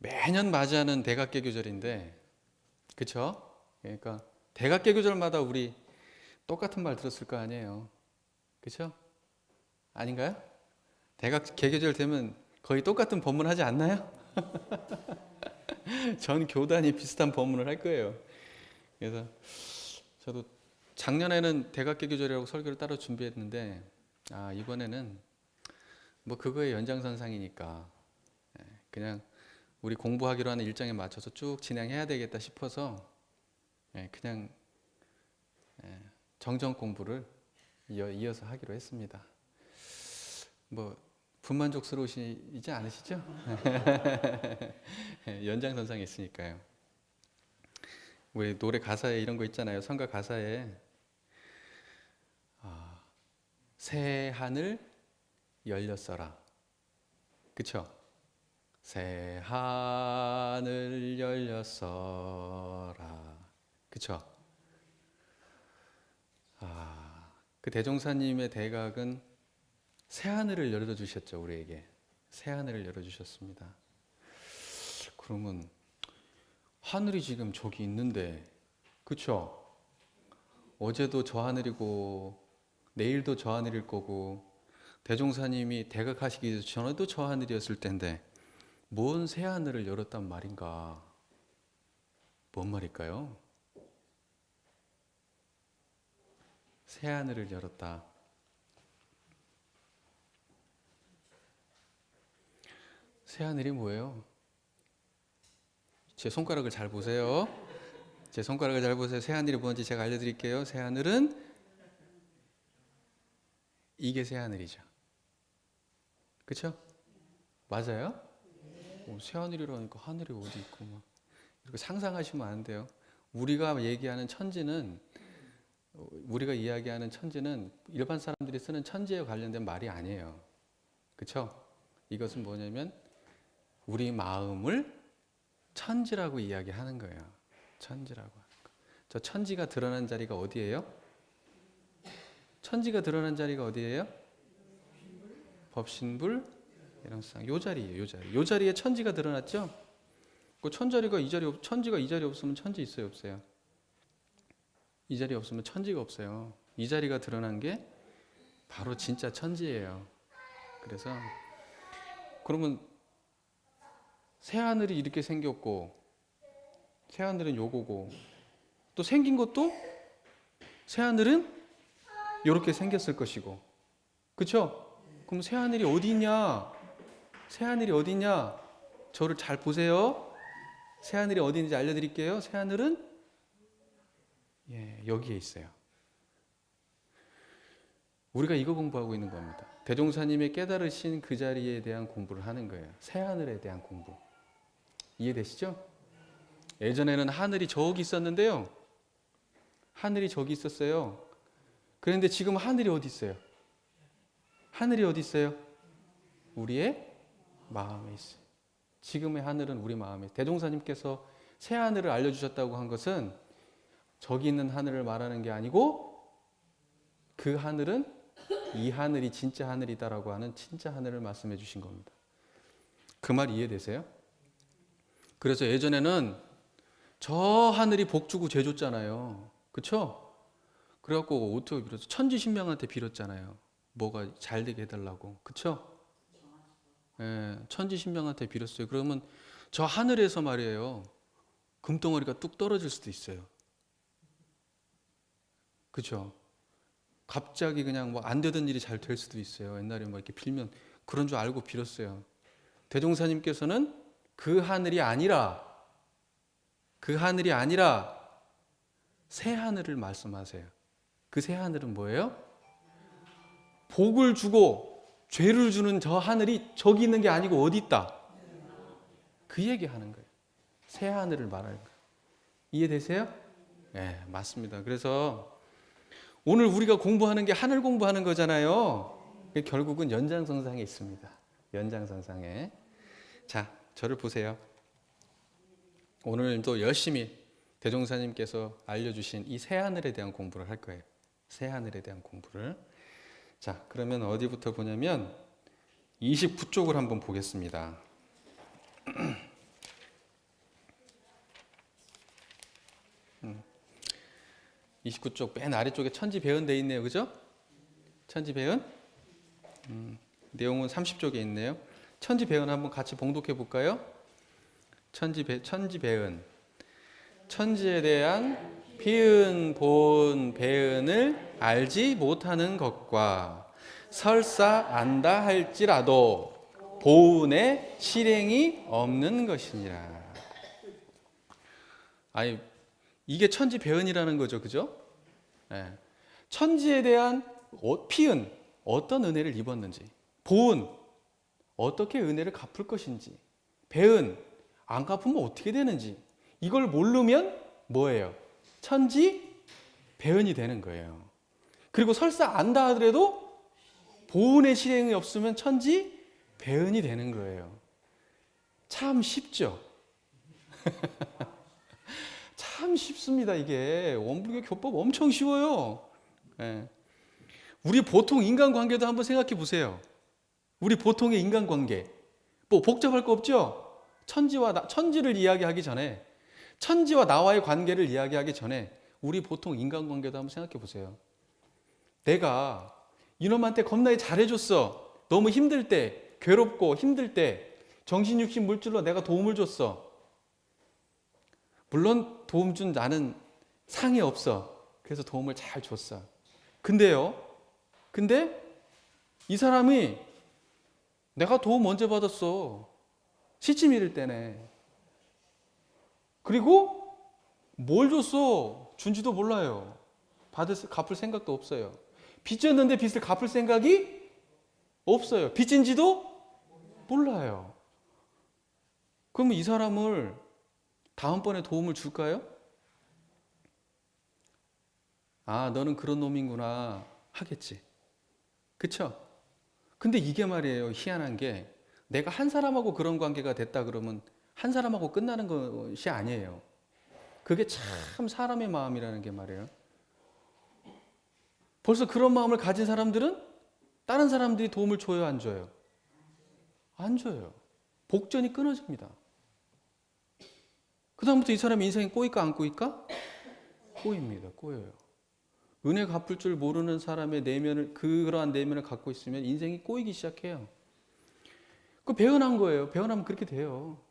매년 맞이하는 대각개교절인데, 그쵸? 그러니까 대각개교절마다 우리 똑같은 말 들었을 거 아니에요. 그쵸? 아닌가요? 대각개교절 되면 거의 똑같은 법문 하지 않나요? 전 교단이 비슷한 법문을 할 거예요. 그래서 저도 작년에는 대각개교절이라고 설교를 따로 준비했는데, 이번에는 뭐 그거의 연장선상이니까 그냥 우리 공부하기로 하는 일정에 맞춰서 쭉 진행해야 되겠다 싶어서 그냥 정정 공부를 이어서 하기로 했습니다. 뭐 불만족스러우시지 않으시죠? 연장선상에 있으니까요. 우리 노래 가사에 이런 거 있잖아요. 성가 가사에 새 하늘 열렸어라. 그쵸? 새 하늘 열렸어라. 그쵸? 그 대종사님의 대각은 새 하늘을 열어주셨죠. 우리에게 새 하늘을 열어주셨습니다. 그러면 하늘이 지금 저기 있는데, 그쵸? 어제도 저 하늘이고 내일도 저 하늘일 거고 대종사님이 대각하시기 전에도 저 하늘이었을 텐데 뭔 새 하늘을 열었단 말인가? 뭔 말일까요? 새 하늘을 열었다. 새 하늘이 뭐예요? 제 손가락을 잘 보세요. 제 손가락을 잘 보세요. 새 하늘이 뭔지 제가 알려드릴게요. 새 하늘은 이게 새 하늘이죠. 그쵸? 맞아요? 새 하늘이라니까 하늘이 어디 있고 막 이렇게 상상하시면 안 돼요. 우리가 얘기하는 천지는, 우리가 이야기하는 천지는 일반 사람들이 쓰는 천지에 관련된 말이 아니에요. 그쵸? 이것은 뭐냐면 우리 마음을 천지라고 이야기하는 거예요. 천지라고 하는 거. 저 천지가 드러난 자리가 어디예요? 천지가 드러난 자리가 어디예요? 법신불 열왕상. 요 자리예요. 요 자리. 요 자리에 천지가 드러났죠? 그 천지가 이 자리 없으면 천지 있어요, 없어요? 이 자리 없으면 천지가 없어요. 이 자리가 드러난 게 바로 진짜 천지예요. 그래서 그러면 새 하늘이 이렇게 생겼고 새 하늘은 요거고 또 생긴 것도 새 하늘은 요렇게 생겼을 것이고, 그쵸? 그럼 새 하늘이 어디 있냐? 새 하늘이 어디 있냐? 저를 잘 보세요. 새 하늘이 어디 있는지 알려드릴게요. 새 하늘은 여기에 있어요. 우리가 이거 공부하고 있는 겁니다. 대종사님의 깨달으신 그 자리에 대한 공부를 하는 거예요. 새 하늘에 대한 공부. 이해되시죠? 예전에는 하늘이 저기 있었는데요. 하늘이 저기 있었어요. 그런데 지금 하늘이 어디 있어요? 하늘이 어디 있어요? 우리의 마음에 있어요. 지금의 하늘은 우리 마음에. 대종사님께서 새 하늘을 알려주셨다고 한 것은 저기 있는 하늘을 말하는 게 아니고 그 하늘은 이 하늘이 진짜 하늘이다라고 하는 진짜 하늘을 말씀해 주신 겁니다. 그 말 이해되세요? 그래서 예전에는 저 하늘이 복 주고 죄 줬잖아요. 그쵸? 그래갖고 어떻게 빌었어? 천지신명한테 빌었잖아요. 뭐가 잘 되게 해달라고. 그쵸? 천지신명한테 빌었어요. 그러면 저 하늘에서 말이에요. 금덩어리가 뚝 떨어질 수도 있어요. 그쵸? 갑자기 그냥 뭐 안 되던 일이 잘 될 수도 있어요. 옛날에 뭐 이렇게 빌면 그런 줄 알고 빌었어요. 대종사님께서는 그 하늘이 아니라 새 하늘을 말씀하세요. 그 새 하늘은 뭐예요? 복을 주고 죄를 주는 저 하늘이 저기 있는 게 아니고 어디 있다? 그 얘기하는 거예요. 새 하늘을 말하는 거예요. 이해되세요? 네, 맞습니다. 그래서 오늘 우리가 공부하는 게 하늘 공부하는 거잖아요. 결국은 연장선상에 있습니다. 연장선상에. 자, 저를 보세요. 오늘도 열심히 대종사님께서 알려주신 이 새 하늘에 대한 공부를 할 거예요. 새 하늘에 대한 공부를. 자, 그러면 어디부터 보냐면 29쪽을 한번 보겠습니다. 29쪽 맨 아래쪽에 천지배은 돼 있네요. 그죠? 천지배은. 내용은 30쪽에 있네요. 천지배은 한번 같이 봉독해 볼까요? 천지배은. 천지에 대한 피은, 본, 배은을 알지 못하는 것과 설사 안다 할지라도 보은의 실행이 없는 것이니라. 아니, 이게 천지배은이라는 거죠. 그죠? 네. 천지에 대한 피은, 어떤 은혜를 입었는지, 보은, 어떻게 은혜를 갚을 것인지, 배은, 안 갚으면 어떻게 되는지, 이걸 모르면 뭐예요? 천지 배은이 되는 거예요. 그리고 설사 안다 하더라도 보은의 실행이 없으면 천지 배은이 되는 거예요. 참 쉽죠? 참 쉽습니다. 이게 원불교 교법 엄청 쉬워요. 네. 우리 보통 인간관계도 한번 생각해 보세요. 우리 보통의 인간관계 뭐 복잡할 거 없죠? 천지를 이야기하기 전에, 천지와 나와의 관계를 이야기하기 전에 우리 보통 인간관계도 한번 생각해 보세요. 내가 이놈한테 겁나게 잘해줬어. 너무 힘들 때, 괴롭고 힘들 때 정신육신 물질로 내가 도움을 줬어. 물론 도움 준 나는 상이 없어. 그래서 도움을 잘 줬어. 근데 이 사람이 내가 도움 언제 받았어? 시침 잃을 때네. 그리고 뭘 줬어? 준지도 몰라요. 갚을 생각도 없어요. 빚졌는데 빚을 갚을 생각이 없어요. 빚진지도 몰라요. 그러면 이 사람을 다음번에 도움을 줄까요? 아, 너는 그런 놈이구나 하겠지. 그쵸? 근데 이게 말이에요. 희한한 게, 내가 한 사람하고 그런 관계가 됐다 그러면 한 사람하고 끝나는 것이 아니에요. 그게 참 사람의 마음이라는 게 말이에요. 벌써 그런 마음을 가진 사람들은 다른 사람들이 도움을 줘요, 안 줘요? 안 줘요. 복전이 끊어집니다. 그 다음부터 이 사람의 인생이 꼬일까 안 꼬일까? 꼬입니다. 꼬여요. 은혜 갚을 줄 모르는 사람의 내면을, 그러한 내면을 갖고 있으면 인생이 꼬이기 시작해요. 그 배은한 거예요. 배은하면 그렇게 돼요.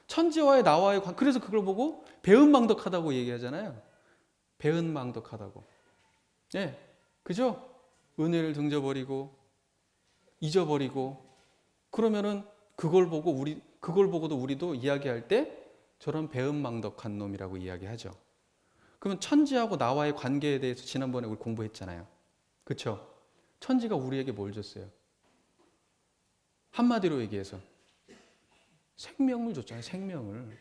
천지와의 나와의 그래서 그걸 보고 배은망덕하다고 얘기하잖아요. 배은망덕하다고. 예, 그죠? 은혜를 등져버리고 잊어버리고, 그러면은 그걸 보고도 우리도 이야기할 때 저런 배은망덕한 놈이라고 이야기하죠. 그러면 천지하고 나와의 관계에 대해서 지난번에 우리 공부했잖아요. 그렇죠? 천지가 우리에게 뭘 줬어요? 한마디로 얘기해서 생명을 줬잖아요. 생명을.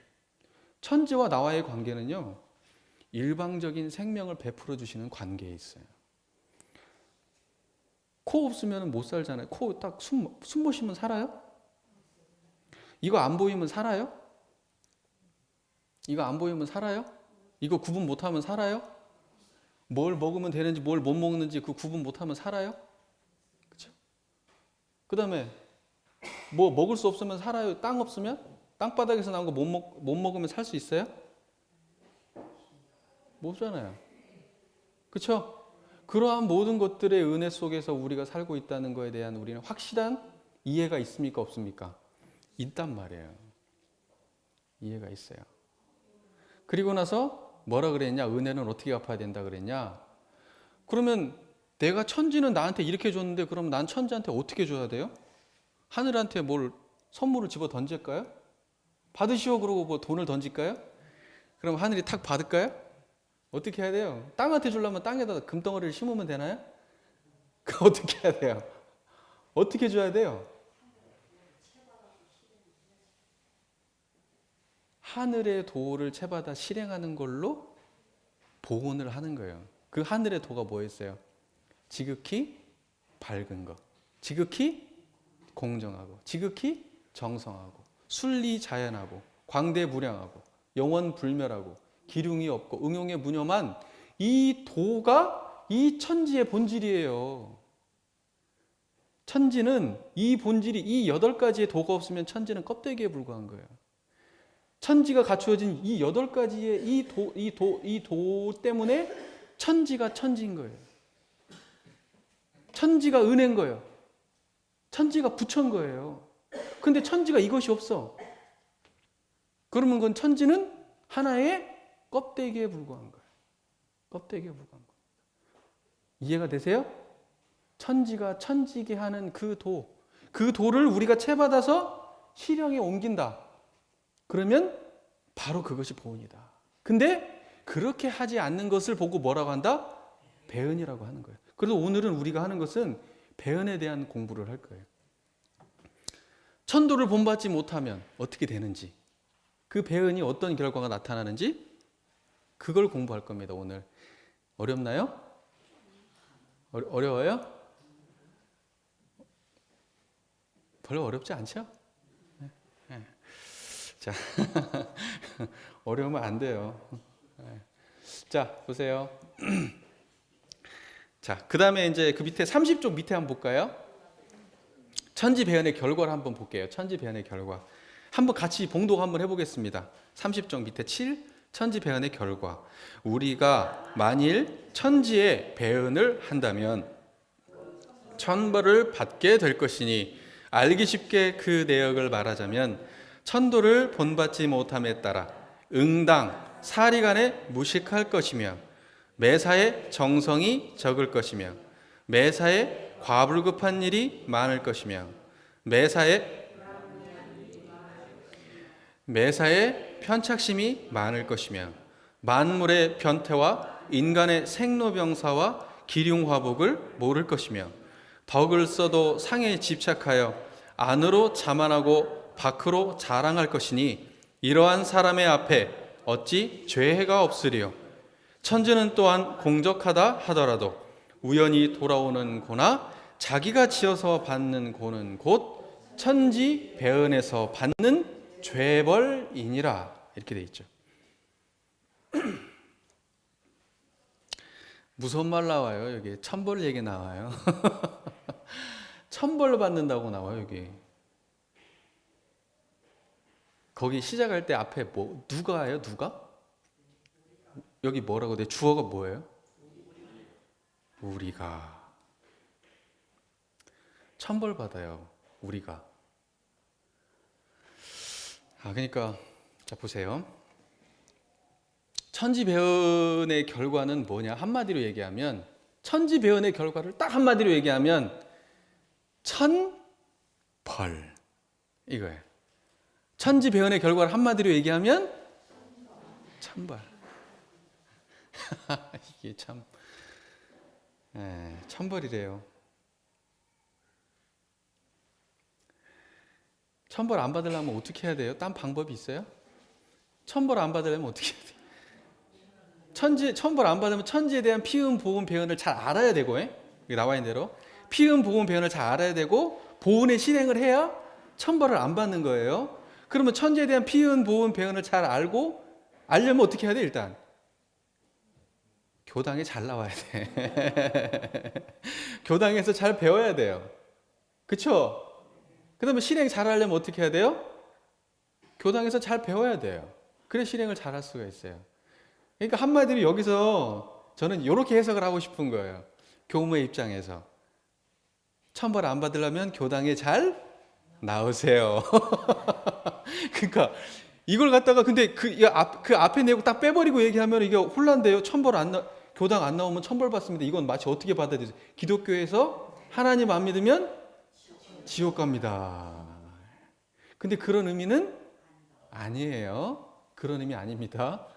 천지와 나와의 관계는요, 일방적인 생명을 베풀어 주시는 관계에 있어요. 코 없으면 못 살잖아요. 코 딱 숨 못 쉬면 살아요? 이거 안 보이면 살아요? 이거 안 보이면 살아요? 이거 구분 못하면 살아요? 뭘 먹으면 되는지 뭘 못 먹는지 그 구분 못하면 살아요? 그렇죠? 그 다음에 뭐 먹을 수 없으면 살아요? 땅 없으면? 땅바닥에서 나온 거 못 먹으면 살 수 있어요? 못잖아요. 그렇죠? 그러한 모든 것들의 은혜 속에서 우리가 살고 있다는 것에 대한 우리는 확실한 이해가 있습니까? 없습니까? 있단 말이에요. 이해가 있어요. 그리고 나서 뭐라 그랬냐? 은혜는 어떻게 갚아야 된다 그랬냐? 그러면 내가 천지는 나한테 이렇게 줬는데 그럼 난 천지한테 어떻게 줘야 돼요? 하늘한테 뭘 선물을 집어 던질까요? 받으시오 그러고 뭐 돈을 던질까요? 그럼 하늘이 탁 받을까요? 어떻게 해야 돼요? 땅한테 주려면 땅에다 금덩어리를 심으면 되나요? 그 어떻게 해야 돼요? 어떻게 줘야 돼요? 하늘의 도를 채받아 실행하는 걸로 보온을 하는 거예요. 그 하늘의 도가 뭐였어요? 지극히 밝은 것, 지극히 공정하고, 지극히 정성하고, 순리자연하고, 광대무량하고, 영원불멸하고, 기륭이 없고 응용에 무념한 이 도가 이 천지의 본질이에요. 천지는 이 본질이, 이 8가지의 도가 없으면 천지는 껍데기에 불과한 거예요. 천지가 갖추어진 이 8가지의 이 도 때문에 천지가 천지인 거예요. 천지가 은혜인 거예요. 천지가 부처인 거예요. 근데 천지가 이것이 없어. 그러면 그건 천지는 하나의 껍데기에 불과한 거예요. 껍데기에 불과한 거예요. 이해가 되세요? 천지가 천지게 하는 그 도를 우리가 채받아서 실형에 옮긴다. 그러면 바로 그것이 보은이다. 근데 그렇게 하지 않는 것을 보고 뭐라고 한다? 배은이라고 하는 거예요. 그래서 오늘은 우리가 하는 것은 배은에 대한 공부를 할 거예요. 천도를 본받지 못하면 어떻게 되는지, 그 배은이 어떤 결과가 나타나는지 그걸 공부할 겁니다. 오늘. 어렵나요? 어려워요? 별로 어렵지 않죠? 네. 자, 어려우면 안 돼요. 네. 자, 보세요. 자, 그 다음에 이제 그 밑에 30쪽 밑에 한번 볼까요? 천지배은의 결과를 한번 볼게요. 천지배은의 결과. 한번 같이 봉독 한번 해보겠습니다. 30쪽 밑에 7, 천지배은의 결과. 우리가 만일 천지의 배은을 한다면 천벌을 받게 될 것이니, 알기 쉽게 그 내역을 말하자면 천도를 본받지 못함에 따라 응당 사리간에 무식할 것이며, 매사에 정성이 적을 것이며, 매사에 과불급한 일이 많을 것이며, 매사에 편착심이 많을 것이며, 만물의 변태와 인간의 생로병사와 기륭화복을 모를 것이며, 덕을 써도 상에 집착하여 안으로 자만하고 밖으로 자랑할 것이니, 이러한 사람의 앞에 어찌 죄해가 없으리요. 천지는 또한 공적하다 하더라도 우연히 돌아오는 고나 자기가 지어서 받는 고는 곧 천지 배은에서 받는 죄벌이니라. 이렇게 돼 있죠. 무서운 말 나와요. 여기 천벌 얘기 나와요. 천벌 받는다고 나와요. 여기. 거기 시작할 때 앞에 뭐 누가예요? 누가? 여기 뭐라고 돼? 주어가 뭐예요? 우리가. 천벌 받아요. 우리가. 그러니까 자 보세요. 천지배은의 결과는 뭐냐? 한마디로 얘기하면, 천지배은의 결과를 딱 한마디로 얘기하면 천벌 이거예요. 천지배은의 결과를 한마디로 얘기하면 천벌. 이게 참 천벌이래요. 천벌 안 받으려면 어떻게 해야 돼요? 딴 방법이 있어요? 천벌 안 받으려면 어떻게 해야 돼요? 천벌 안 받으면 천지에 대한 피음, 보은, 배은을 잘 알아야 되고, 여기 나와 있는 대로 피음, 보은, 배은을 잘 알아야 되고 보은의 실행을 해야 천벌을 안 받는 거예요. 그러면 천지에 대한 피음, 보은, 배은을 잘 알려면 어떻게 해야 돼? 일단 교당에 잘 나와야 돼. 교당에서 잘 배워야 돼요. 그렇죠? 그 다음에 실행 잘 하려면 어떻게 해야 돼요? 교당에서 잘 배워야 돼요. 그래 실행을 잘 할 수가 있어요. 그러니까 한마디로 여기서 저는 이렇게 해석을 하고 싶은 거예요. 교무의 입장에서. 천벌 안 받으려면 교당에 잘 나오세요. 그러니까 이걸 갖다가 근데 그 앞에 내고 딱 빼버리고 얘기하면 이게 혼란돼요. 교당 안 나오면 천벌 받습니다. 이건 마치 어떻게 받아들이세요? 기독교에서 하나님 안 믿으면 지옥 갑니다. 근데 그런 의미는 아니에요. 그런 의미 아닙니다.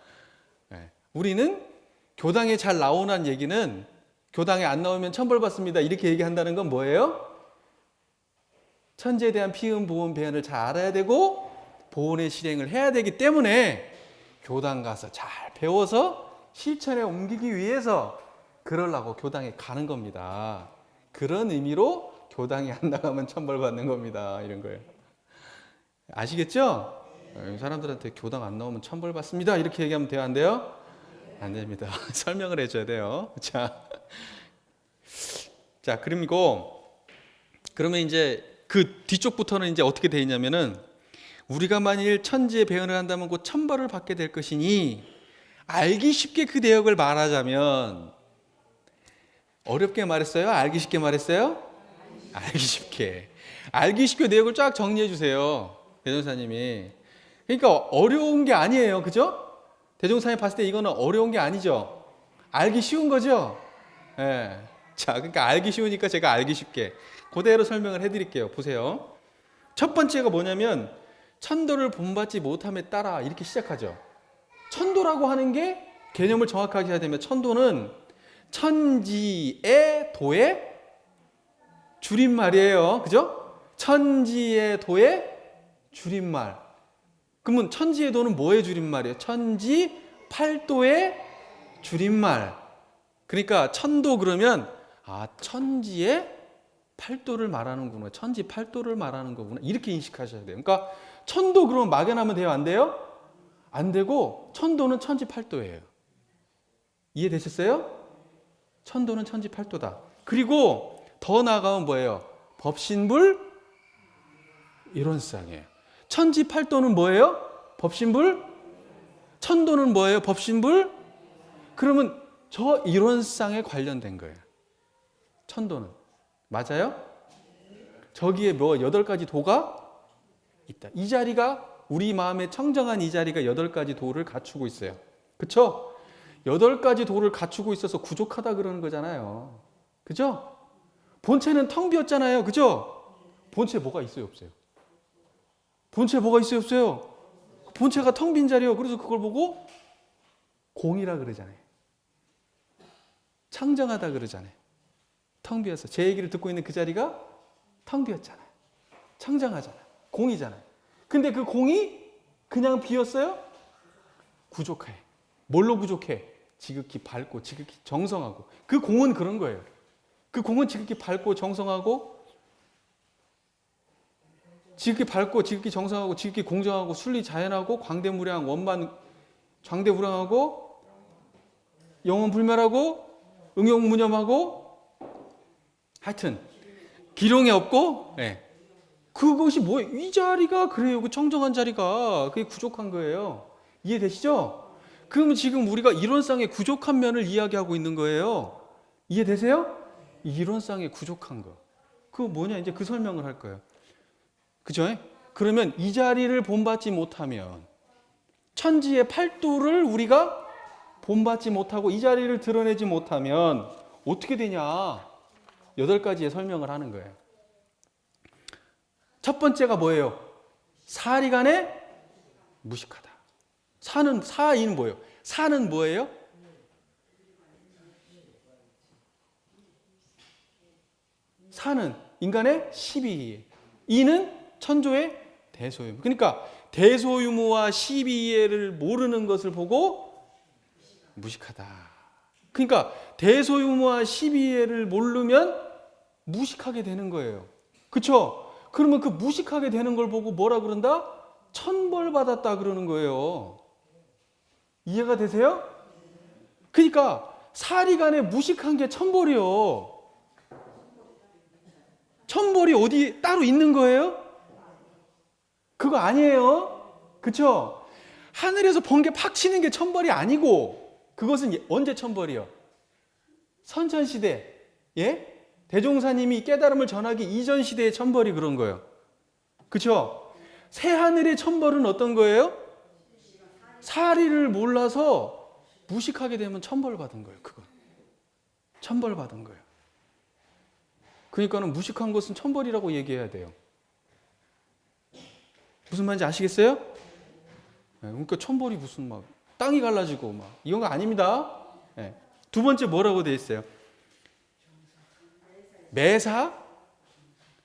우리는 교당에 잘 나오는 얘기는, 교당에 안 나오면 천벌 받습니다. 이렇게 얘기한다는 건 뭐예요? 천지에 대한 피음, 보은, 배은을 잘 알아야 되고 보은의 실행을 해야 되기 때문에 교당 가서 잘 배워서 실천에 옮기기 위해서 그러려고 교당에 가는 겁니다. 그런 의미로 교당에 안 나가면 천벌 받는 겁니다. 이런 거예요. 아시겠죠? 사람들한테 교당 안 나오면 천벌 받습니다. 이렇게 얘기하면 돼요? 안 돼요? 안 됩니다. 설명을 해줘야 돼요. 자, 그러면 이제 그 뒤쪽부터는 이제 어떻게 돼 있냐면은, 우리가 만일 천지에 배은을 한다면 곧 천벌을 받게 될 것이니, 알기 쉽게 그 내역을 말하자면, 어렵게 말했어요? 알기 쉽게 말했어요? 알기 쉽게. 알기 쉽게 내역을 쫙 정리해 주세요, 대종사님이. 그러니까 어려운 게 아니에요, 그죠? 대종사님 봤을 때 이거는 어려운 게 아니죠. 알기 쉬운 거죠. 예. 자, 그러니까 알기 쉬우니까 제가 알기 쉽게 그대로 설명을 해드릴게요. 보세요. 첫 번째가 뭐냐면, 천도를 본받지 못함에 따라, 이렇게 시작하죠. 천도라고 하는 게 개념을 정확하게 해야 되면, 천도는 천지의 도의 줄임말이에요. 그죠? 천지의 도의 줄임말. 그러면 천지의 도는 뭐의 줄임말이에요? 천지 팔도의 줄임말. 그러니까 천도 그러면, 아, 천지의 팔도를 말하는구나. 천지 팔도를 말하는 거구나. 이렇게 인식하셔야 돼요. 그러니까 천도 그러면 막연하면 돼요? 안 돼요? 안 되고, 천도는 천지 팔도예요. 이해되셨어요? 천도는 천지 팔도다. 그리고 더 나아가면 뭐예요? 법신불 이론상이에요. 천지 팔도는 뭐예요? 법신불. 천도는 뭐예요? 법신불. 그러면 저 이론상에 관련된 거예요. 천도는. 맞아요? 저기에 뭐 8가지 도가 있다. 이 자리가, 우리 마음에 청정한 이 자리가 8가지 도를 갖추고 있어요. 그쵸? 8가지 도를 갖추고 있어서 부족하다 그러는 거잖아요. 그죠? 본체는 텅 비었잖아요. 그죠? 본체 뭐가 있어요? 없어요? 본체 뭐가 있어요? 없어요? 본체가 텅 빈 자리요. 그래서 그걸 보고 공이라 그러잖아요. 창정하다 그러잖아요. 텅 비어서. 제 얘기를 듣고 있는 그 자리가 텅 비었잖아요. 창정하잖아요. 공이잖아요. 근데 그 공이 그냥 비었어요? 부족해. 뭘로 부족해? 지극히 밝고 지극히 정성하고. 그 공은 그런 거예요. 그 공은 지극히 밝고 정성하고, 지극히 밝고 지극히 정성하고 지극히 공정하고 순리자연하고 광대무량 원만 장대무량하고 영원불멸하고 응용무념하고, 하여튼 기룡이 없고, 네. 그것이 뭐예요? 이 자리가 그래요. 그 청정한 자리가 그게 부족한 거예요. 이해되시죠? 그러면 지금 우리가 이론상의 부족한 면을 이야기하고 있는 거예요. 이해되세요? 이론상의 부족한 거. 그거 뭐냐? 이제 그 설명을 할 거예요. 그죠? 그러면 이 자리를 본받지 못하면, 천지의 팔도를 우리가 본받지 못하고 이 자리를 드러내지 못하면 어떻게 되냐? 8가지의 설명을 하는 거예요. 첫 번째가 뭐예요? 사리간에 무식하다. 사이는 뭐예요? 사는 뭐예요? 사는 인간의 12. 이는 천조의 대소유무. 그러니까 대소유무와 12예를 모르는 것을 보고 무식하다. 그러니까 대소유무와 12예를 모르면 무식하게 되는 거예요. 그렇죠? 그러면 그 무식하게 되는 걸 보고 뭐라 그런다? 천벌 받았다 그러는 거예요. 이해가 되세요? 그러니까 사리간에 무식한 게 천벌이요. 천벌이 어디 따로 있는 거예요? 그거 아니에요. 그렇죠? 하늘에서 번개 팍 치는 게 천벌이 아니고, 그것은 언제 천벌이요? 선천시대, 예? 대종사님이 깨달음을 전하기 이전 시대의 천벌이 그런 거예요. 그렇죠? 새하늘의 천벌은 어떤 거예요? 사리를 몰라서 무식하게 되면 천벌 받은 거예요. 그건 천벌 받은 거예요. 그러니까는 무식한 것은 천벌이라고 얘기해야 돼요. 무슨 말인지 아시겠어요? 그러니까 천벌이 무슨 막 땅이 갈라지고 막 이런 거 아닙니다. 네. 두 번째 뭐라고 돼 있어요? 매사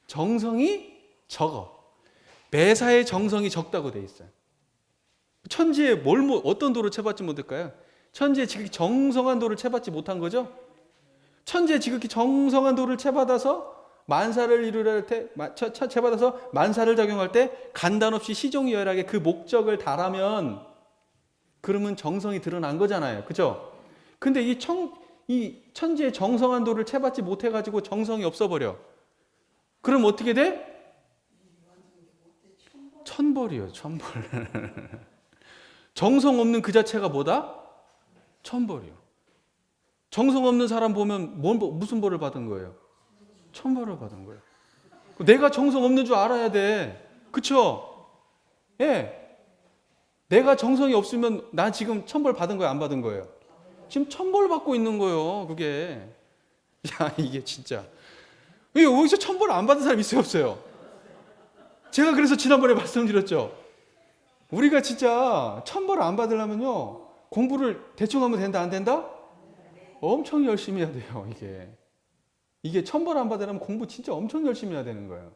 정성이 적어. 매사의 정성이 적다고 돼 있어요. 천지에 어떤 도를 채받지 못할까요? 천지에 지극히 정성한 도를 채받지 못한 거죠. 천지에 지극히 정성한 도를 채받아서 만사를 이루려 때, 채받아서 만사를 작용할 때 간단없이 시종이열하게 그 목적을 달하면, 그러면 정성이 드러난 거잖아요. 그죠? 근데 이 천지의 정성한 도를 채받지 못해가지고 정성이 없어버려. 그럼 어떻게 돼? 천벌이요, 천벌. 정성 없는 그 자체가 뭐다? 천벌이요. 정성 없는 사람 보면 무슨 벌을 받은 거예요? 천벌을 받은 거예요. 내가 정성 없는 줄 알아야 돼. 그쵸? 예. 내가 정성이 없으면 나 지금 천벌 받은 거예요? 안 받은 거예요? 지금 천벌 받고 있는 거예요. 그게. 야, 이게 진짜. 이게 어디서 천벌 안 받은 사람 있어요? 없어요? 제가 그래서 지난번에 말씀드렸죠. 우리가 진짜 천벌을 안 받으려면요. 공부를 대충 하면 된다, 안 된다? 엄청 열심히 해야 돼요, 이게 천벌 안 받으려면 공부 진짜 엄청 열심히 해야 되는 거예요.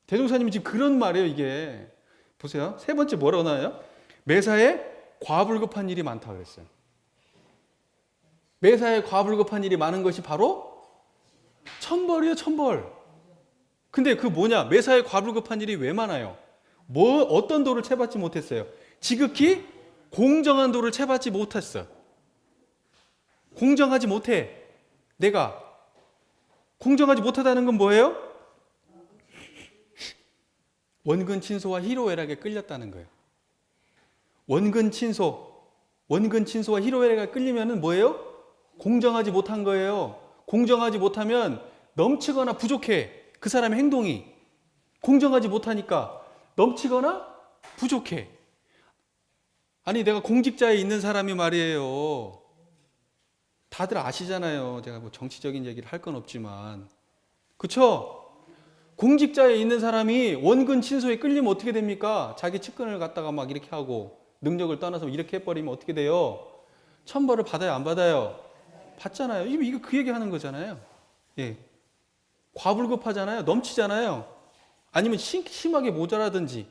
대종사님이 지금 그런 말이에요, 이게. 보세요. 세 번째 뭐라고 나와요? 매사에 과불급한 일이 많다 그랬어요. 매사에 과불급한 일이 많은 것이 바로 천벌이에요, 천벌. 근데 그 뭐냐? 매사에 과불급한 일이 왜 많아요? 어떤 도를 채받지 못했어요? 지극히 공정한 도를 채받지 못했어. 공정하지 못해. 내가 공정하지 못하다는 건 뭐예요? 원근 친소와 희로애락에 끌렸다는 거예요. 원근 친소와 희로애락에 끌리면은 뭐예요? 공정하지 못한 거예요. 공정하지 못하면 넘치거나 부족해. 그 사람의 행동이 공정하지 못하니까 넘치거나 부족해. 아니 내가 공직자에 있는 사람이 말이에요. 다들 아시잖아요. 제가 뭐 정치적인 얘기를 할 건 없지만. 그쵸? 공직자에 있는 사람이 원근 친소에 끌리면 어떻게 됩니까? 자기 측근을 갖다가 막 이렇게 하고 능력을 떠나서 이렇게 해버리면 어떻게 돼요? 천벌을 받아요? 안 받아요? 받잖아요. 이거 그 얘기 하는 거잖아요. 예. 과불급하잖아요. 넘치잖아요. 아니면 심하게 모자라든지.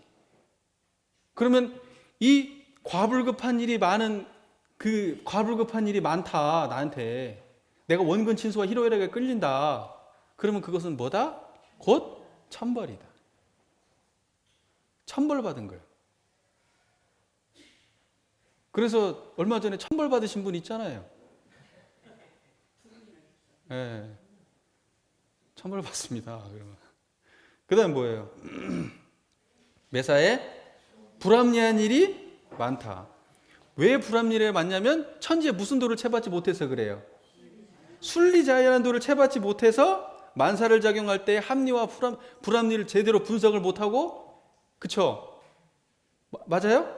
그러면 이 과불급한 일이 많다, 나한테. 내가 원근 친소와 희로애락에 끌린다. 그러면 그것은 뭐다? 곧 천벌이다. 천벌 받은 거예요. 그래서 얼마 전에 천벌 받으신 분 있잖아요. 예. 천벌 받습니다. 그 다음 뭐예요? 매사에 불합리한 일이 많다. 왜 불합리한 일이 많냐면 천지에 무슨 도를 채받지 못해서 그래요. 순리자연한 도를 채받지 못해서 만사를 작용할 때 합리와 불합리를 제대로 분석을 못하고, 그쵸? 맞아요?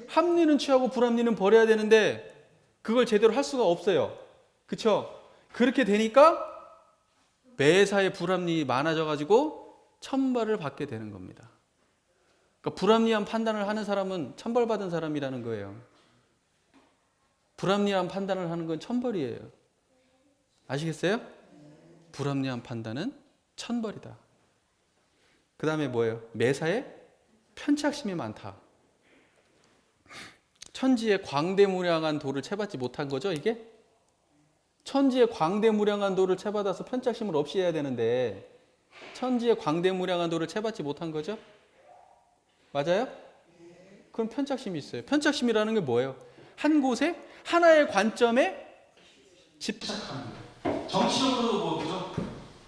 합리는 취하고 불합리는 버려야 되는데 그걸 제대로 할 수가 없어요. 그쵸? 그렇게 되니까 매사에 불합리가 많아져가지고 천벌을 받게 되는 겁니다. 그러니까 불합리한 판단을 하는 사람은 천벌받은 사람이라는 거예요. 불합리한 판단을 하는 건 천벌이에요. 아시겠어요? 불합리한 판단은 천벌이다. 그 다음에 뭐예요? 매사에 편착심이 많다. 천지의 광대무량한 도를 채받지 못한 거죠, 이게? 천지의 광대무량한 도를 채받아서 편착심을 없이 해야 되는데 천지의 광대무량한 도를 채받지 못한 거죠? 맞아요? 그럼 편착심이 있어요. 편착심이라는 게 뭐예요? 한 곳에 하나의 관점에 집착하는 거예요. 정치적으로도 뭐죠?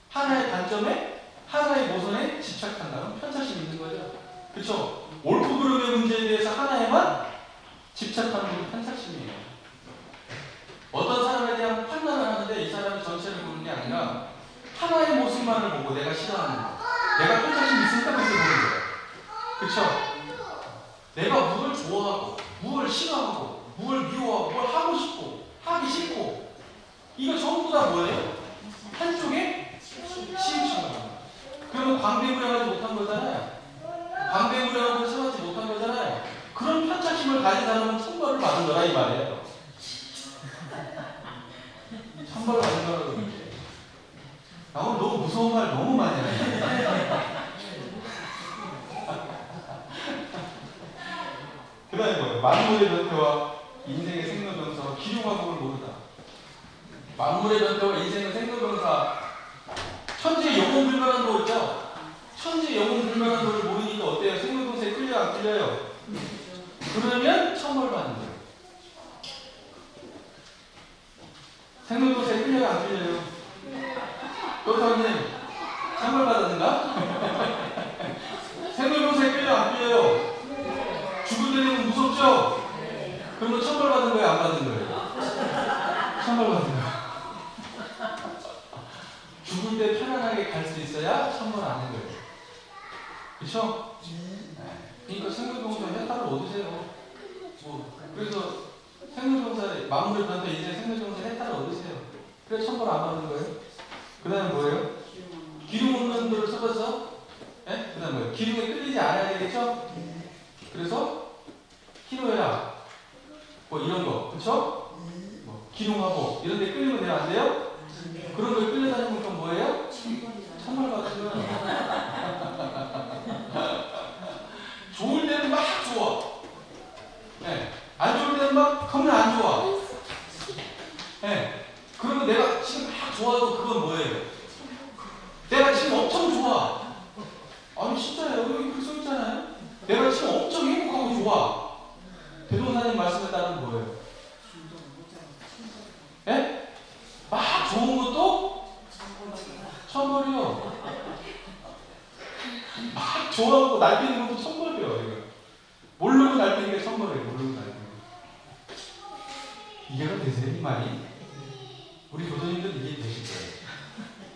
하나의 관점에 하나의 모선에 집착한다는 편착심이 있는 거죠. 그렇죠? 옳고 그름의 문제에 대해서 하나에만 집착하는 게 편착심이에요. 어떤 사람에 대한 판단을 하는데 이 사람이 전체를 보는 게 아니라 하나의 모습만을 보고 내가 싫어하는 거. 내가 편착심이 있으니까 그렇게 보는 거예요. 그렇죠? 내가 무엇을 좋아하고 무엇을 싫어하고 무엇을 미워하고 뭘 하고 싶고 하기 싫고 이거 전부 다 뭐예요? 한쪽에 치우치는. 그러면 광대무량하지 못한 거잖아요. 광대무량하고 생각하지 못한 거잖아요. 그런 편착심을 가진 사람은 천벌을 받은 거라 이 말이에요. 천벌을 받은 거라고 그러는데. 나 오늘 너무 무서운 말 너무 많이 하네. 그 다음에 뭐예요? 만물의 변태와 인생의 생로병사와 기룡화복을 모르다. 만물의 변태와 인생의 생로병사. 천지의 영혼불변한 도 있죠? 천지의 영혼불변한 도를 모르니까 어때요? 생로병사에 끌려요? 안 끌려요? 그러면 천벌 받는 거예요. 생로병사에 끌려요? 안 끌려요? 교사님 천벌 받았는가? 생로병사에 끌려 안 끌려요? 죽을 때는 무섭죠? 그러면 천벌 받은 거예요? 안 받은 거예요? 천벌 받은 거예요. 죽을 때 편안하게 갈 수 있어야 천벌 안 하는 거예요. 그쵸? 그러니까 생명정사 해탈을 얻으세요. 그래서 생명정사 마음을 받는 이제 생명정사 해탈을 얻으세요. 그래 천벌 안 받는 거예요. 그 다음에 뭐예요? 기름 없는 돌을 섞어서 그 다음에 뭐예요? 기름에 끌리지 않아야 되겠죠? 그래서 희노애락 뭐 이런 거 그쵸? 뭐 기둥하고 이런 데 끌리면 돼요? 안 돼요? 그런 거에 끌려다니면 그럼 뭐예요? 천벌 받는 거예요. 좋을 때는 막 좋아. 안 좋을 때는 막 겁나 안 좋아. 그러면 내가 지금 막 좋아도 그건 뭐예요? 내가 지금 엄청 좋아. 아니 진짜요. 여기 그렇게 써있잖아요. 내가 지금 엄청 행복하고 좋아. 대종사님 말씀에 따르면 뭐예요? 막 좋은 것도 천벌이요. 막 좋아하고 날뛰는 것도 천벌이요. 이거. 모르고 날뛰는 게 천벌이에요. 모르고 날뛰는 거. 이해가 되세요? 이 말이? 우리 교도님들 이해되실 거예요.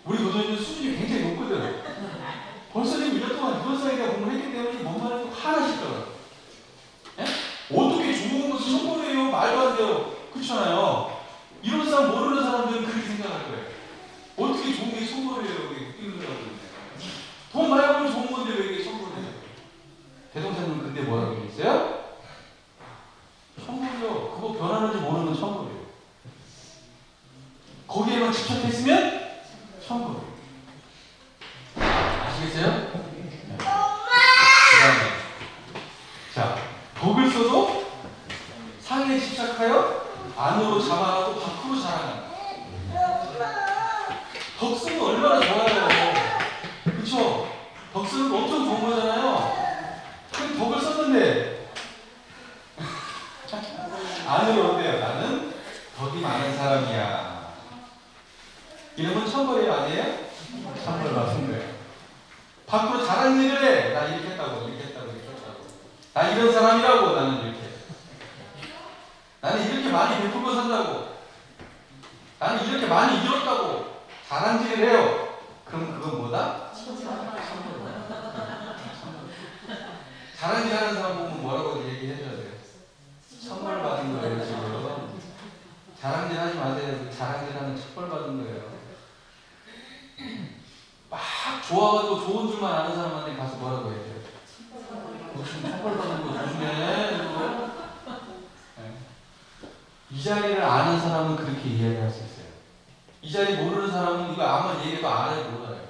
우리 교도님들 수준이 굉장히 높거든. 벌써 지금 1년 동안 유언사이다 공부를 했기 때문에 뭔 말인지 화나실 거예요. 어떻게 좋은 것을 천벌이에요? 말도 안 돼요. 그렇잖아요. 이런 사람 모르는 사람들은 그렇게 생각할 거예요. 어떻게 좋은 게 천벌이에요? 이런 사람들은. 돈 많이 벌면 좋은 건데 왜 이게 천벌이에요? 대동사님은 그때 뭐라고 얘기했어요? 천벌이요. 그거 변하는지 모르는 천벌이에요. 거기에만 집착했으면 천벌이에요. 아시겠어요? 그 다음에 자, 덕을 써도 상에 집착하여 안으로 자만하고 밖으로 자랑한다. 덕 쓰면 얼마나 좋아요. 그쵸? 덕 쓰는 거 엄청 좋은 거잖아요. 근데 덕을 썼는데 안으로 어때요? 나는 덕이 많은 사람이야. 이러면 천벌이에요? 아니에요? 천벌 받은 거예요. 밖으로 자랑 얘기를 해. 나 이렇게 했다고, 이렇게 했다고, 이렇게 했다고. 나 이런 사람이라고, 나는 이렇게. 나는 이렇게 많이 베풀고 산다고. 나는 이렇게 많이 이뤘다고. 자랑질을 해요. 그럼 그건 뭐다? 자랑질 하는 사람 보면 뭐라고 얘기해줘야 돼요? 천벌 받은 거예요, 지금. 자랑질 하지 마세요. 자랑질 하는 천벌 받은 거예요. 막 좋아가지고 좋은 줄만 아는 사람한테 가서 뭐라고 해야 돼요? 무슨 천벌 받는 거 조심해. 이 자리를 아는 사람은 그렇게 이해를 할 수 있어요. 이 자리 모르는 사람은 이거 아마 얘기해도 알아요, 몰라요?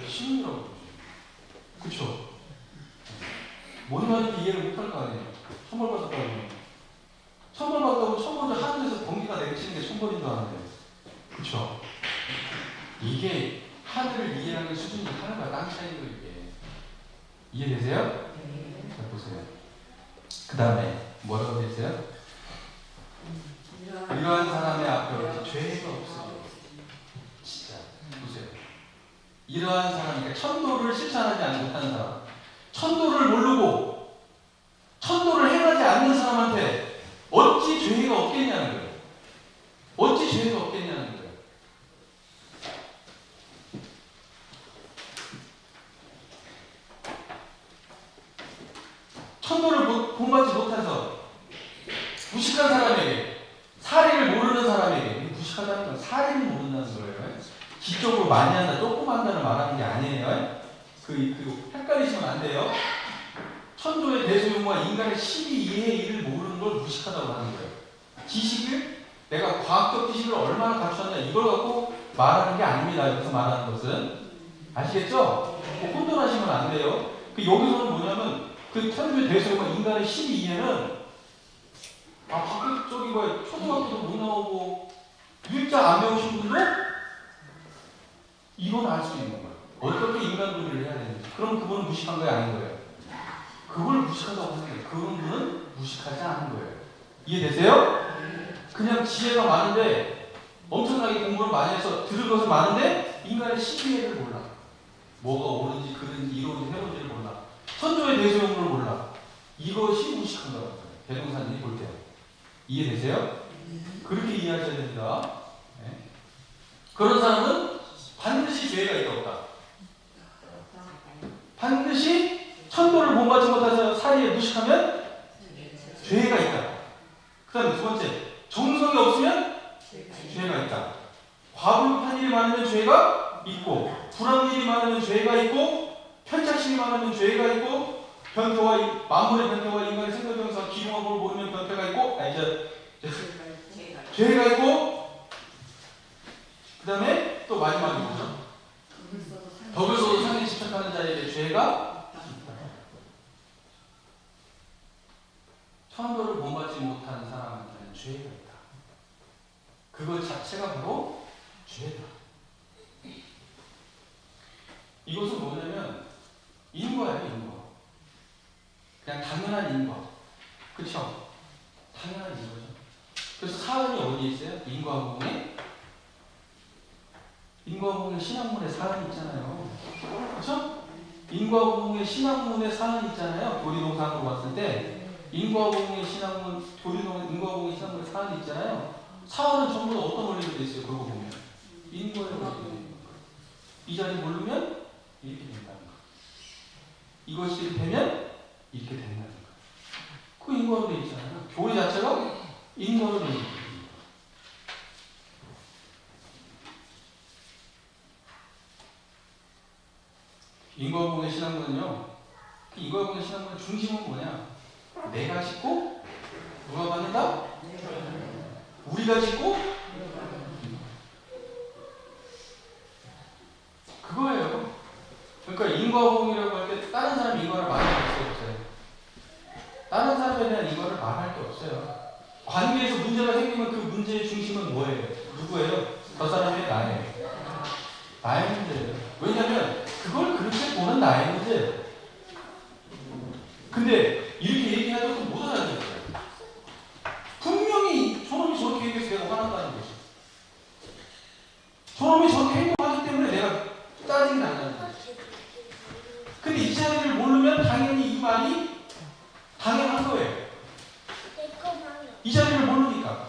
신이라고. 그쵸? 뭔 말인지 이해를 못할 거 아니에요. 천벌 받았다고. 천벌 받았다고 천벌을 하늘에서 번개가 내리치는 게 천벌인 줄 아는데. 그쵸? 이게 하늘을 이해하는 수준이 하늘과 땅 차이인 거 이게. 이해되세요? 자, 보세요. 그 다음에 뭐라고 되어 있어요? 이러한 사람의 앞에 어디 죄가 없어요. 진짜 보세요. 이러한 사람, 그러니까 천도를 실천하지 못하는 사람, 천도를 모르고 천도를 행하지 않는 사람한테 어찌 죄가 없겠냐는 거예요. 어찌 죄가 없겠냐는 거예요. 천도를 본받지 못해서 무식한 사람에게, 사리를 모르는 사람에게, 무식하다는 건 사리를 모른다는 거예요. 지적으로 많이 한다, 조금 한다는 말하는 게 아니에요. 헷갈리시면 안 돼요. 천도의 대소용과 인간의 12이의 일을 모르는 걸 무식하다고 하는 거예요. 지식을, 내가 과학적 지식을 얼마나 갖추었냐, 이걸 갖고 말하는 게 아닙니다. 여기서 말하는 것은. 아시겠죠? 혼돈하시면 안 돼요. 여기서는 뭐냐면, 천도의 대소용과 인간의 12이에는 밖에 저기 초등학교도 못 나오고 유입자 안 배우신 분들 이건 알 수 있는 거예요. 어떻게 인간놀이를 해야 되는지. 그럼 그분은 무식한 거예요, 아닌 거예요? 그걸 무식하다고 하는 거예요. 그분은 무식하지 않은 거예요. 이해되세요? 그냥 지혜가 많은데 엄청나게 공부를 많이 해서 들을 것은 많은데 인간의 시비를 몰라. 뭐가 옳은지 그른지 이론지 해본지를 몰라. 천조의 대소용을 몰라. 이것이 무식한 거라고. 대동사님이 볼 때. 이해되세요? 그렇게 이해하셔야 됩니다. 네. 그런 사람은 반드시 죄가 있다 없다. 반드시 천도를 본받지 못해서 사리에 무식하면 죄가 있다. 그 다음에 두 번째, 정성이 없으면 죄가 있다. 과불급한 일이 많으면 죄가 있고, 불합리한 일이 많으면 죄가 있고, 편착심이 많으면 죄가 있고, 변태와 만물의 변태와 인간의 생각병사 기용한 걸 모르면 변태가 있고, 죄가 있고, 그 다음에 또 마지막이 뭐죠? 덕을 써도 상에 집착하는 자에게 죄가 있다. 천도를 본받지 못하는 사람한테는 죄가 있다. 그것 자체가 바로 죄다. 이것은 뭐냐면 인과예요, 인과. 그냥 당연한 인과. 그쵸? 당연한 인과죠. 그래서 사은이 어디에 있어요? 인과보응에? 인과보응의 신학문에 사은이 있잖아요. 그쵸? 인과보응의 신학문에 사은이 있잖아요. 교리동상으로 봤을 때 인과보응의 신학문, 인과보응의 신학문에 사은이 있잖아요. 사은은 전부 다 어떤 원리로 되어 있어요? 그러고 보면 인과의 원리로. 이 자리 모르면 이렇게 된다는 거. 이것이 되면 이렇게 된다는 거. 그 인과로 되어 있잖아요. 교리 자체가 인과로 되어 있는 거예요. 인과보응의 신학문은요. 인과보응의 신학문의 중심은 뭐냐? 내가 짓고 누가 받는다? 우리가 짓고 그거예요. 그러니까 인과보응이라고 할 때 다른 사람 인과를 말할 게 없어요. 다른 사람에 대한 인과를 말할 게 없어요. 관계에서 문제가 생기면 그 문제의 중심은 뭐예요? 누구예요? 저 사람의 나예요. 나의 문제예요. 왜냐하면 그걸 그렇게 보는 나의 문제예요. 근데 이렇게 얘기하면 또 못 알아듣어요. 분명히 저놈이 저렇게 얘기해서 내가 화난다는 거지. 저놈이 저렇게 행동하기 때문에 내가 짜증이 난다는 거지. 근데 이 자리를 모르면 당연히 이 말이 당연한 거예요. 이 자리를 모르니까.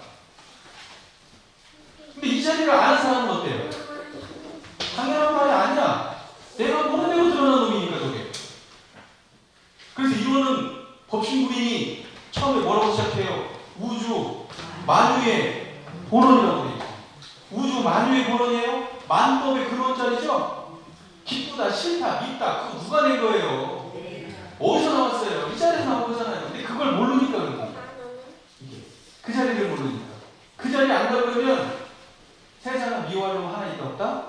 근데 이 자리를 아는 사람은 어때요? 당연한 말이 아니야. 내가 모르는 대로 드러난 놈이니까 저게. 그래서 이거는 법신부인이 처음에 뭐라고 시작해요? 우주 만유의 본원이라고 그래요. 우주 만유의 본원이에요? 만법의 근원자리죠? 기쁘다, 싫다, 밉다. 그거 누가 낸 거예요? 어디서 나왔어요? 이 자리에서 나온 거잖아요. 근데 그걸 모르니까 그런 거예요. 그 자리를 모르니까. 그 자리에 안 가려면 세상에 미워할 놈 하나 있다 없다?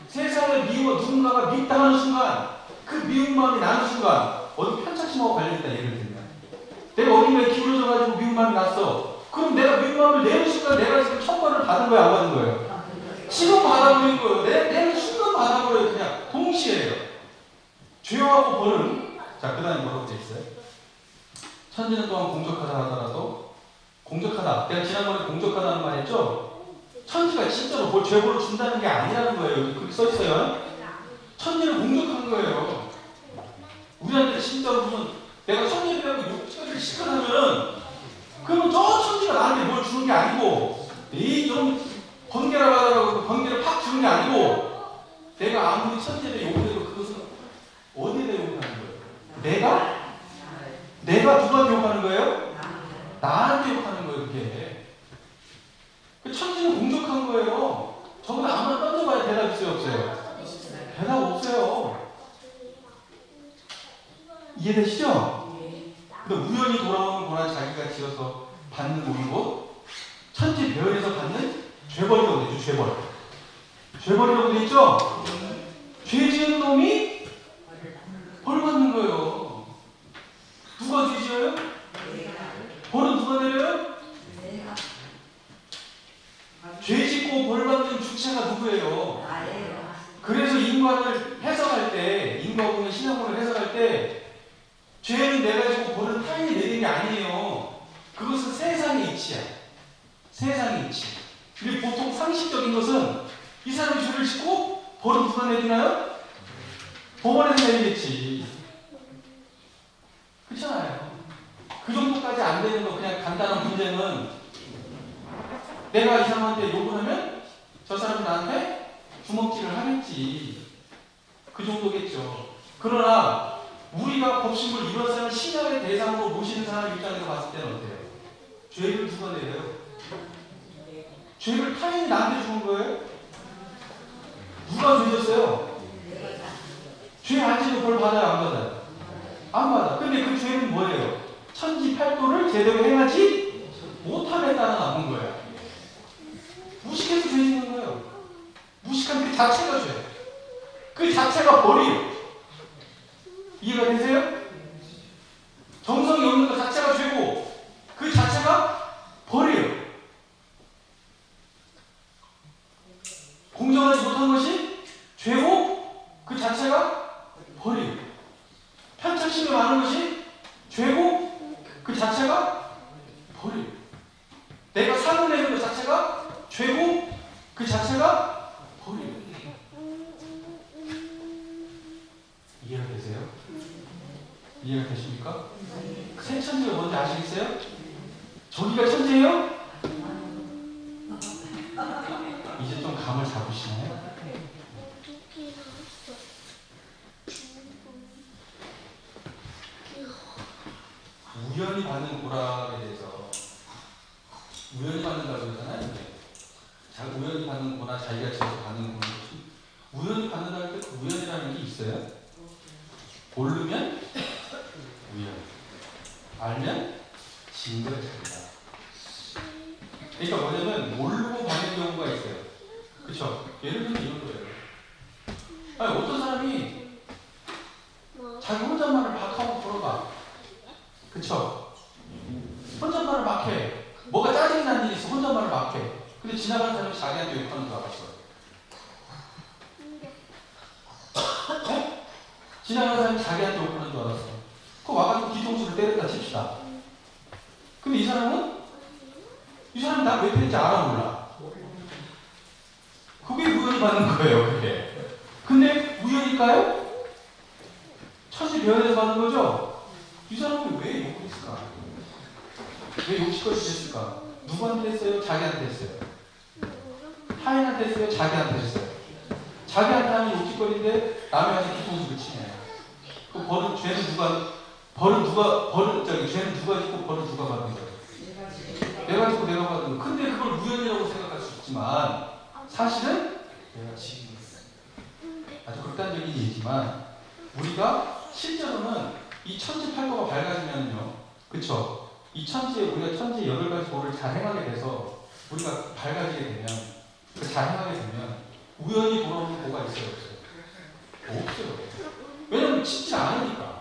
세상에 누군가가 밉다 하는 순간 그 미운 마음이 나는 순간 어디 편착심하고 관련있다. 예를 들면 내가 어딘가에 기울어져가지고 미운 마음이 났어. 그럼 내가 미운 마음을 내는 순간 내가 지금 천벌을 받은 거야 안 받은 거예요? 지금 받아버린 거예요. 내는 순간 받아버려요. 그냥 동시에요. 죄하고 벌은 자 그 다음에 뭐라고 되어 있어요? 천지는 또한 공적하다 하더라도 공적하다. 내가 지난번에 공적하다는 말 했죠? 천지가 진짜로 뭘 죄벌을 준다는 게 아니라는 거예요. 여기 그렇게 써있어요. 천지는 공적한 거예요. 우리한테 진짜로 무슨 내가 천지라고 욕처리를 시켜하면 그러면 저 천지가 나한테 뭘 주는 게 아니고 이 좀 번개라 받아라고 번개를 팍 주는 게 아니고 내가 아무리 천지에 욕을 해도 그것은 어디에 욕하는 거예요? 내가 누구한테 욕하는 거예요? 나한테 욕하는 거예요. 그게 천지는 공적한 거예요. 저번에 아무나 던져봐야 대답 있어요 없어요? 대답 없어요. 이해되시죠? 근데 우연히 돌아오는 고난 자기가 지어서 받는 오는 것 천지 배열에서 받는 죄벌이라고 되죠. 죄벌이라고 되죠? 죄 지은 놈이 벌 받는 거예요. 누가 죄 지어요? 벌은 누가 내려요? 죄 짓고 벌 받는 주체가 누구예요? 그래서 인과를 해석할 때, 인과보응의 신학문을 해석할 때 죄는 내가 지고 벌은 타인이 내리는 게 아니에요. 그것은 세상의 이치야. 세상의 이치. 우리 보통 상식적인 것은 이 사람이 죄를 짓고 벌은 누가 내리나요? 법원에서 내리겠지. 그렇잖아요. 가지 안 되는 거 그냥 간단한 문제는 내가 이 사람한테 욕을 하면 저 사람이 나한테 주먹질을 하겠지. 그 정도겠죠. 그러나 우리가 법신을 이런 사람을 신약의 대상으로 모시는 사람 입장에서 봤을 때는 어때요? 죄를 누가 내요? 죄를 타인이 나한테 주는 거예요? 누가 죄 졌어요? 죄 안 지도 벌 받아요? 안 받아요? 안 받아. 근데 그 죄는 뭐예요? 천지팔도를 제대로 행하지 못함에 따라 남은 거예요. 무식해서 죄 짓는 거예요. 무식한 그 자체가 죄. 그 자체가 벌이에요. 이해가 되세요? 정성이 없는 것 자체가 죄고 그 자체가 벌이에요. 공정하지 못한 것이 죄고 그 자체가 벌이에요. 편착심이 많은 것이 죄고 그 자체가 벌이에요. 내가 상을 내는 것 자체가 죄고 그 자체가 벌이에요. 이해가 되세요? 이해가 되십니까? 새 천지가 뭔지 아시겠어요? 저기가 천지예요? 이제 좀 감을 잡으시나요? 우연히 받는 보람에 대해서 우연히 받는다고 그러잖아요. 우연히 받는 거나 자기가 지어서 받는 거는 우연히 받는다는 때 그 우연이라는 게 있어요. 모르면 우연, 알면 징벌 자리다. 그러니까 뭐냐면 모르고 받는 경우가 있어요. 그쵸? 예를 들면 이런 거예요. 아니, 어떤 사람이 자기 혼잣말을 막 하고 걸어가. 그쵸? 혼잣말을 막 해. 뭐가 짜증이 나는 일이 있어. 혼잣말을 막 해. 근데 지나가는 사람이 자기한테 욕하는 줄 알았어. 네? 지나가는 사람이 자기한테 욕하는 줄 알았어. 그거 와가지고 뒤통수를 때렸다 칩시다. 근데 이 사람은 나 왜 때린지 알아 몰라. 그게 우연히 받는 거예요. 그게. 근데 우연일까요? 천지 배연에서 받는 거죠? 이 사람은 왜 욕을 했을까? 왜 욕시거리 됐을까? 누구한테 했어요? 자기한테 했어요. 타인한테 했어요? 자기한테 했어요. 자기한테 하면 욕짓거리인데 남의 와서 뒤통수를 치네. 그 죄는 누가 짓고 벌은 누가 받는 거예요? 내가 짓고 내가 받는 거. 근데 그걸 우연이라고 생각할 수 있지만 사실은 내가 지은 거예요. 아주 극단적인 얘기지만 우리가 실제로는 이 천지팔도가 밝아지면요. 그쵸? 이 우리가 천지의 8가지 도를 잘 행하게 돼서 우리가 밝아지게 되면 잘 행하게 되면 우연히 돌아오는 도가 있어요? 없어요? 없어요. 왜냐면 짓지 않으니까.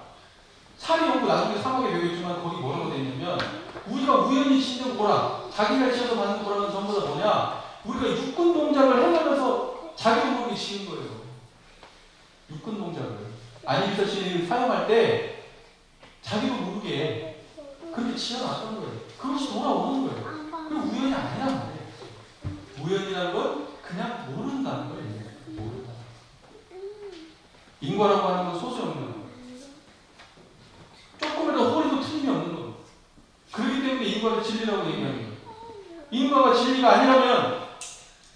살이 오고 나중에 사막에 배겠지만 거기 뭐라고 되어 있냐면 우리가 우연히 짓는 보람, 자기가 지어서 받는 보람은 전부 다 뭐냐? 우리가 육군 동작을 해가면서 자기도 모르게 지은 거예요. 육군 동작을. 아니비서신을 사용할 때 자기도 모르게 그렇게 지어놨던 거예요. 그것이 돌아오는 거예요. 그리고 우연이 아니란 말이에요. 우연이라는 건 그냥 모른다는 거예요. 모른다. 인과라고 하는 건 소수 없는 거. 조금이라도 허리도 틀림이 없는 거. 그렇기 때문에 인과를 진리라고 얘기하는 거예요. 인과가 진리가 아니라면,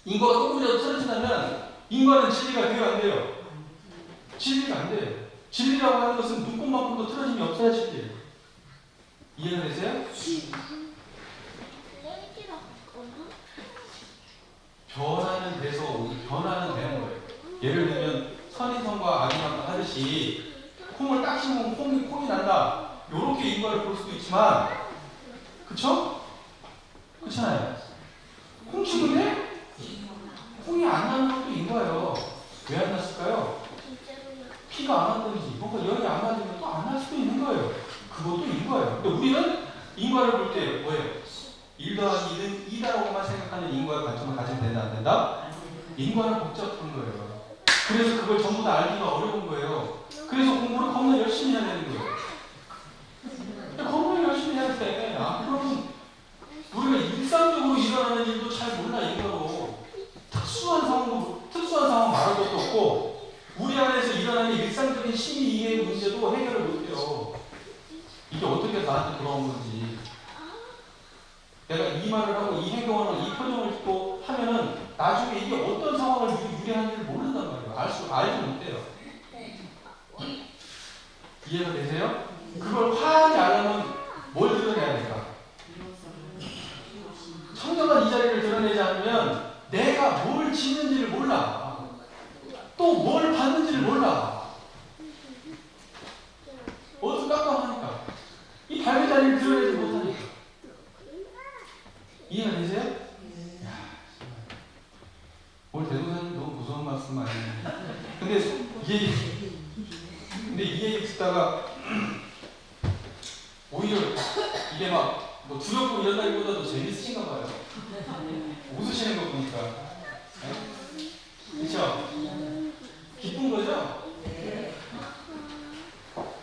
인과가 조금이라도 틀어진다면 인과는 진리가 돼요, 안 돼요? 진리가 안 돼요. 진리라고 하는 것은 눈꽃만큼도 틀어짐이 없어야 진리예요. 이해가 되세요? 변화는 돼서 변화는 되는 거예요. 예를 들면 선인성과 악인성과 하듯이 콩을 딱 심으면 콩이 난다. 요렇게 인과를 볼 수도 있지만, 그쵸? 그렇잖아요. 콩 심은데 콩이 안 나는 것도 인과예요. 왜 안 났을까요? 피가 안 왔든지 뭔가 열이 안 맞으면 또 안 날 수도 있는 거예요. 그것도 인과예요. 근데 우리는 인과를 볼 때 뭐예요? 1 더하기 2는 2다라고만 생각하는 인과의 관점을 가지면 된다, 안 된다? 인과는 복잡한 거예요. 그래서 그걸 전부 다 알기가 어려운 거예요. 그래서 공부를 겁나 열심히 해야 되는 거예요. 겁나 열심히 해야 돼. 그러면 우리가 일상적으로 일어나는 일도 잘 몰라, 인과로. 특수한 상황 말할 것도 없고, 우리 안에서 일어나는 일상적인 심리 이해의 문제도 해결을 못해요. 이게 어떻게 나한테 돌아온 건지. 내가 이 말을 하고 이 행동을 하고 이 표정을 짓고 하면은 나중에 이게 어떤 상황을 유리하는지를 모른단 말이에요. 알지 못해요. 이해가 되세요? 그걸 화하게 하려면 뭘 드러내야 될까? 청정한 이 자리를 드러내지 않으면 내가 뭘 짓는지를 몰라. 또 뭘 받는지를 몰라. 어디서 깜깜하니까. 이 밝은 자리를 드러내지 못하니까. 이해가 되세요? 야, 오늘 대동사님 너무 무서운 말씀 아니에요? 근데 이 얘기 듣다가 오히려 이게 막 뭐 두렵고 이런다기보다도 재밌으신가 봐요. 웃으시는 거 보니까. 그렇죠? 기쁜 거죠?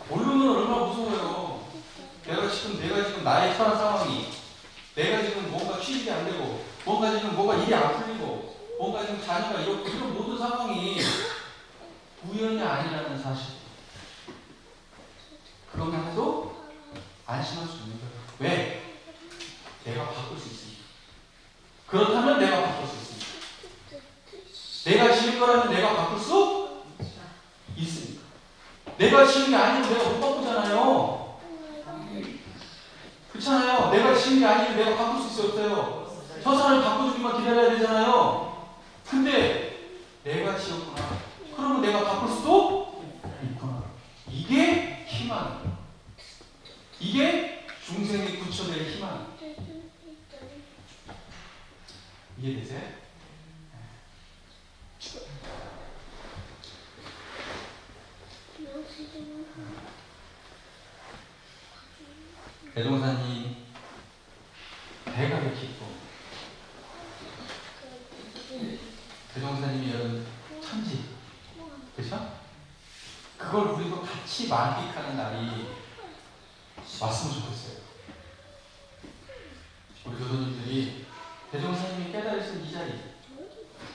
모르면 얼마나 무서워요. 내가 지금 나의 처한 상황이, 내가 지금 뭔가 취직이 안 되고, 뭔가 지금 뭐가 일이 안 풀리고, 뭔가 지금 자녀가 이렇고, 이런 모든 상황이 우연이 아니라는 사실. 그것만 해도 안심할 수 있는 거예요. 왜? 내가 바꿀 수 있으니까. 그렇다면 내가 바꿀 수 있으니까. 내가 지을 거라면 내가 바꿀 수 있으니까. 내가 지은 게 아니면 내가 못 바꾸잖아요. 그렇잖아요. 내가 지은 게 아니면 내가 바꿀 수 있어요. 저 사람을 바꿔주기만 기다려야 되잖아요. 근데 내가 지었구나. 그러면 내가 바꿀 수도 있구나. 이게 희망. 이게 중생이 굳혀낼 희망. 이해되세요? 대종사님 배가 이렇게 있고 대종사님이 여러분 천지, 그렇죠? 그걸 우리도 같이 만끽하는 날이 왔으면 좋겠어요. 우리 교도님들이 대종사님이 깨달으신 이 자리,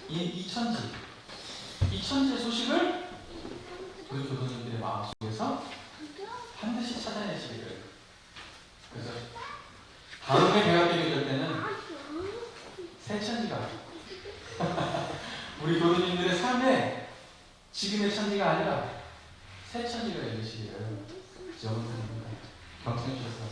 이 천지의 소식을 우리 교도님들의 마음속에서 반드시 찾아내시기를. 그래서 다음에 배가 되게 될 때는 새 천지가 우리 교도님들의 삶에 지금의 천지가 아니라 새 천지가 열리시기를 기원드립니다. 경청해 주셔서